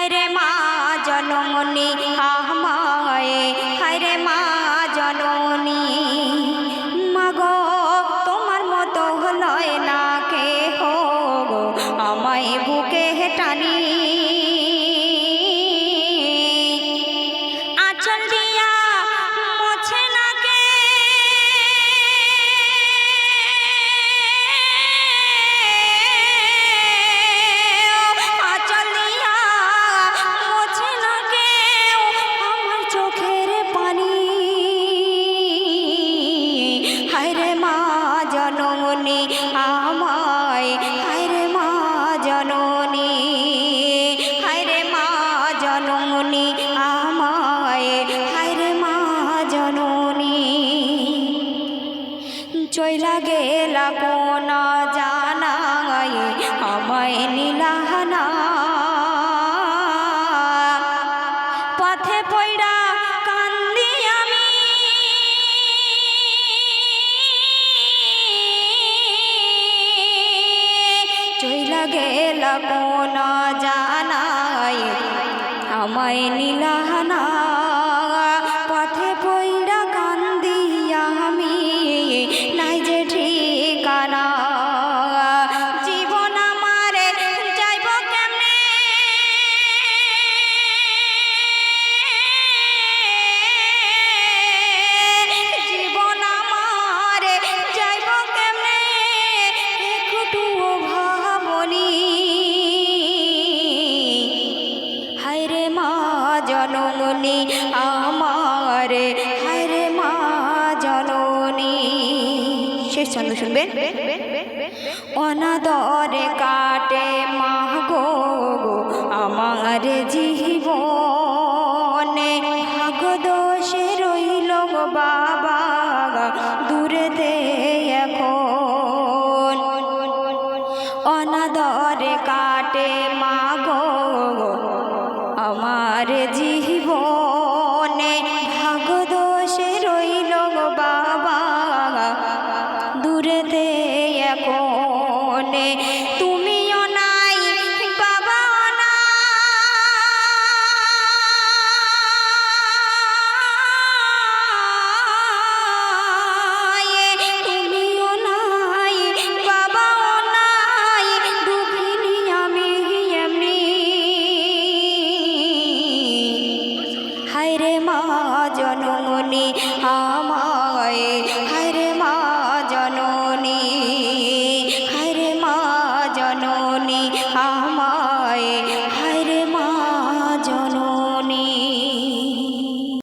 হায়রে মা জননী আমায়, হায়রে মা জননী। মাগো তোমার মতো লয় না কে হো গো আমায় বুকে টানি। আঁচল দিয়া মোছে না কে, আঁচল দিয়া মোছে না কে আমার চোখের পানি। হায়রে মা জননী আমায়, হায়রে মা জননী, হায়রে মা জননী আমায়, হায়রে মা জননী। চইলা গেলা কোন জানাই আমায় নিলাহানা, পথে পইড়া কান্দি আমি, চইলা গেলা কোন জানাই আমায় নিলাহানা, পথে পইড়া কান্দি আমি নাই যে ঠিকানা। জীবন আমারে যাইব কেমনে, জীবন আমারে যাইব কেমনে একটুও ভাবনি। হায়রে মা জননী আমারে, হায়রে মা জননী। শেষ ছন্দ শুনবেন। অনাদরে কাটে মা গো আমার জীবনে, ভাগ দোষে রইল বাবা দূরেতে এখন। অনাদরে কাটে মা গো আমার জীবনে, ভাগ দোষে রইল বাবা দূরেতে এখন। তুমিও নাই বাবাও নাই, তুমিও নাই বাবাও নাই, দুঃখিনী আমি এমনি। হায়রে মা জননী আমায়, হায়রে মা জননী, হায়রে মা জননী আমায়।